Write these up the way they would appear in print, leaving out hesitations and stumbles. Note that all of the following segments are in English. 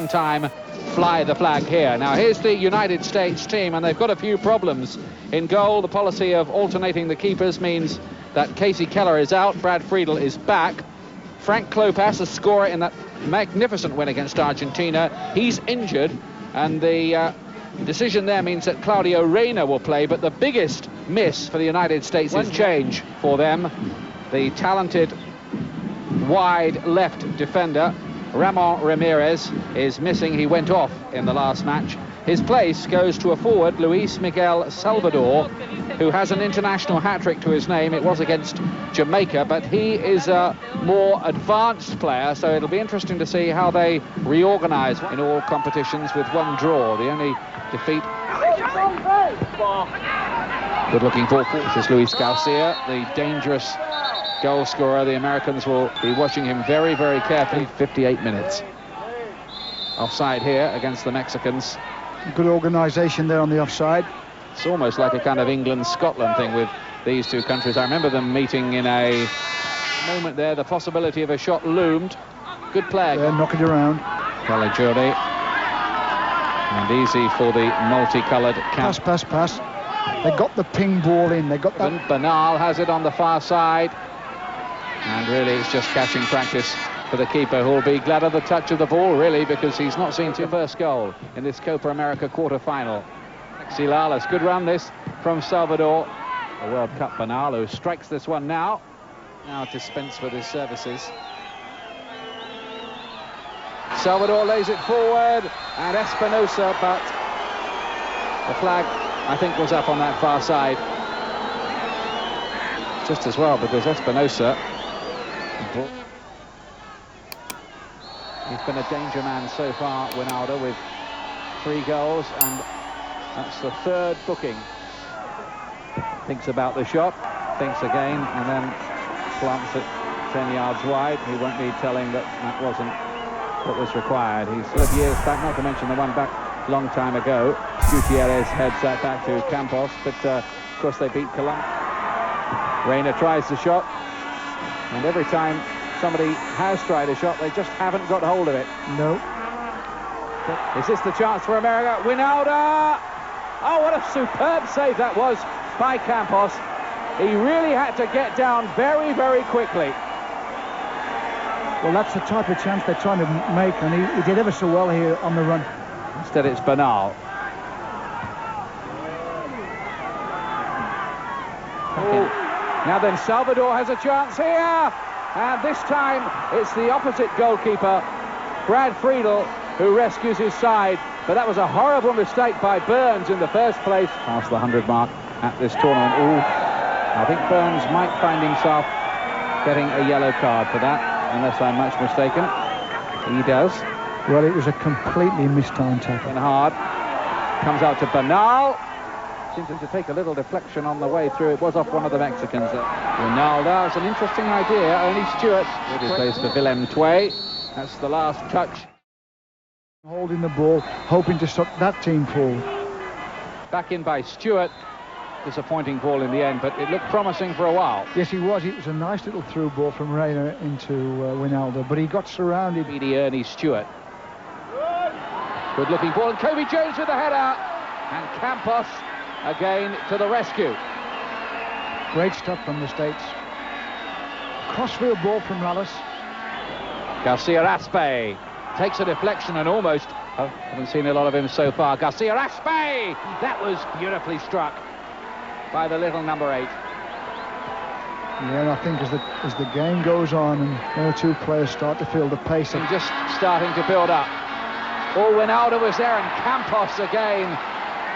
second time fly the flag here. Now here's the United States team, and they've got a few problems. In goal, the policy of alternating the keepers means that Casey Keller is out, Brad Friedel is back. Frank Klopas, a scorer in that magnificent win against Argentina, he's injured, and the decision there means that Claudio Reyna will play. But the biggest miss for the United States is change for them. The talented wide left defender Ramon Ramirez is missing. He went off in the last match. His place goes to a forward, Luis Miguel Salvador, who has an international hat-trick to his name. It was against Jamaica, but he is a more advanced player, so it'll be interesting to see how they reorganize in all competitions with one draw. The only defeat. Good-looking ball. This is Luis Garcia, the dangerous goal scorer. The Americans will be watching him very, very carefully. 58 minutes. Offside here against the Mexicans. Good organisation there on the offside. It's almost like a kind of England-Scotland thing with these two countries. I remember them meeting in a moment there. The possibility of a shot loomed. Good play. Yeah, knock it around. Caligiuri. And easy for the multicoloured camp. Pass. They got the ping ball in. They got that. Bernal has it on the far side. And really it's just catching practice for the keeper, who will be glad of the touch of the ball, really, because he's not seen his first goal in this Copa America quarter-final. Alexi Lalas, good run this from Salvador. The World Cup Bernal, who strikes this one now. Now dispense with his services. Salvador lays it forward, and Espinoza, but the flag, I think, was up on that far side. Just as well, because Espinoza, he's been a danger man so far, Winalda, with 3 goals, and that's the 3rd booking. Thinks about the shot, thinks again, and then plants it 10 yards wide. He won't need telling that that wasn't what was required. He's 30 years back, not to mention the one back long time ago. Gutierrez heads that back to Campos, but of course they beat Colombia. Reyna tries the shot, and every time somebody has tried a shot, they just haven't got hold of it. No. Is this the chance for America? Winalda! Oh, what a superb save that was by Campos. He really had to get down very, very quickly. Well, that's the type of chance they're trying to make, and he did ever so well here on the run. Instead, it's Bernal. Now then, Salvador has a chance here. And this time, it's the opposite goalkeeper, Brad Friedel, who rescues his side. But that was a horrible mistake by Burns in the first place. Past the 100 mark at this tournament. Ooh, I think Burns might find himself getting a yellow card for that, unless I'm much mistaken. He does. Well, it was a completely mistimed tackle. And hard. Comes out to Bernal. Seems to take a little deflection on the way through. It was off one of the Mexicans. Ronaldo, it's an interesting idea. Ernie Stewart. It is placed for Willem Twee. That's the last touch. Holding the ball, hoping to stop that team forward. Back in by Stewart. Disappointing ball in the end, but it looked promising for a while. Yes, he was. It was a nice little through ball from Reyna into Winalda, but he got surrounded. Ernie Stewart. Good looking ball, and Cobbie Jones with the header. And Campos again to the rescue. Great stuff from the States. Crossfield ball from Lalas. Garcia Aspe takes a deflection and almost, I haven't seen a lot of him so far. Garcia Aspe! That was beautifully struck by the little number 8. Yeah, and I think as the game goes on and one or two players start to feel the pace. And just starting to build up. Oh, Winalda was there, and Campos again.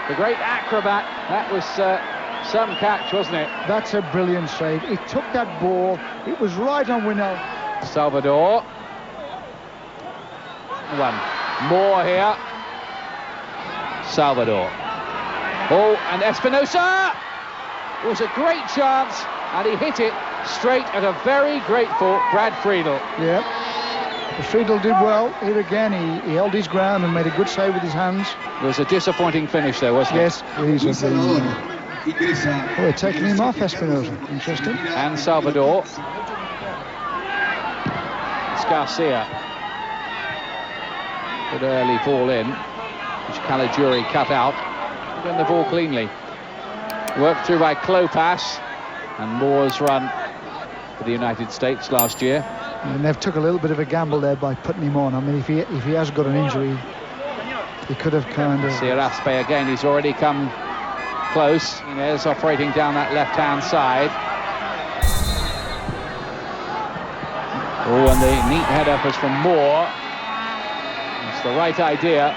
The great acrobat. That was some catch, wasn't it? That's a brilliant save. He took that ball. It was right on Winalda. Salvador. One more here. Salvador. Oh, and Espinoza! It was a great chance, and he hit it straight at a very grateful Brad Friedel. Yeah. Friedel did well here again. He held his ground and made a good save with his hands. It was a disappointing finish there, wasn't it? Yes, they're taking him off, Espinoza. Interesting. And Salvador. It's Garcia. Good early ball in, which Caligiuri cut out. Win the ball cleanly. Worked through by Klopas, and Moore's run for the United States last year. And they've took a little bit of a gamble there by putting him on. I mean, if he has got an injury, he could have kind of... See Aspe again, he's already come close. Inez operating down that left-hand side. Oh, and the neat header was from Moore. It's the right idea.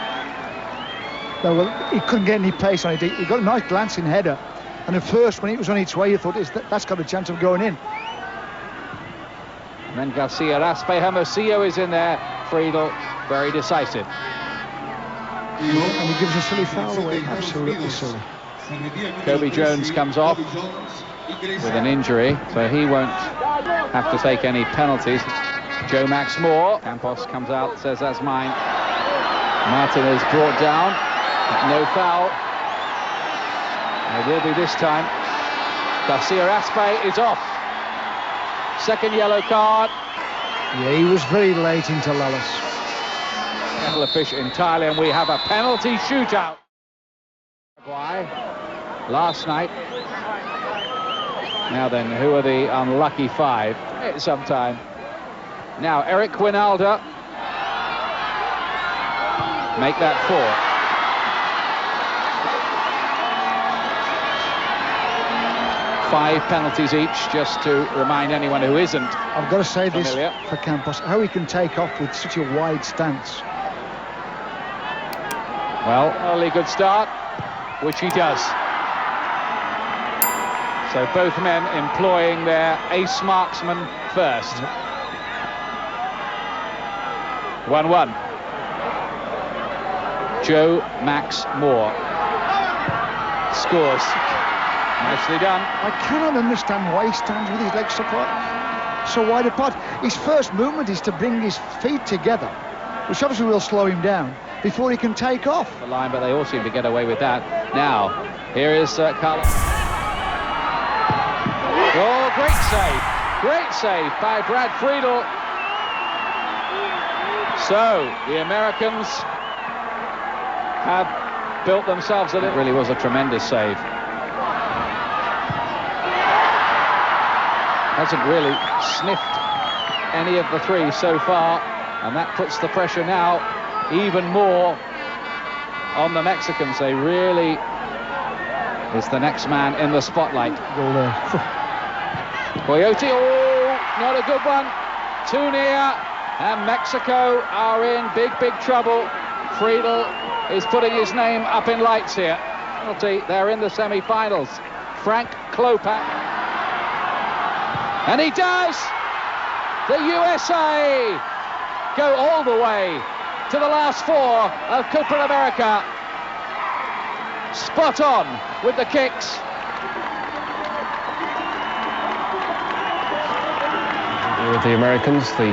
No, well, he couldn't get any pace on it. He got a nice glancing header. And at first, when it was on its way, you thought, that's got a chance of going in. And then Garcia Aspe, Hermosillo is in there. Friedel, very decisive. And he gives a silly foul away. Absolutely silly. Cobbie Jones comes off with an injury, so he won't have to take any penalties. Joe Max Moore. Campos comes out, says that's mine. Martinez brought down. No foul. It will be this time. Garcia Aspe is off. Second yellow card. Yeah, he was very late into Lalas. Kettle of fish entirely, and we have a penalty shootout. Last night. Now then, who are the unlucky five? It's sometime. Now, Eric Winalda. Make that 4. Five penalties each, just to remind anyone who isn't I've got to say familiar. This for Campos, how he can take off with such a wide stance. Well, early good start, which he does. So both men employing their ace marksman first. 1-1. Joe Max Moore scores. Nicely done. I cannot understand why he stands with his legs so wide apart. His first movement is to bring his feet together, which obviously will slow him down before he can take off. The line, but they all seem to get away with that. Now, here is Carlos. Oh, great save. Great save by Brad Friedel. So, the Americans have built themselves a little... It really was a tremendous save. Hasn't really sniffed any of the three so far, and that puts the pressure now even more on the Mexicans. They really is the next man in the spotlight. Goal there. Coyote, oh, not a good one. Too near, and Mexico are in big trouble. Friedel is putting his name up in lights here. Penalty, they're in the semi-finals. Frank Klopak. And he does! The USA go all the way to the last 4 of Copa America. Spot on with the kicks. With the Americans, the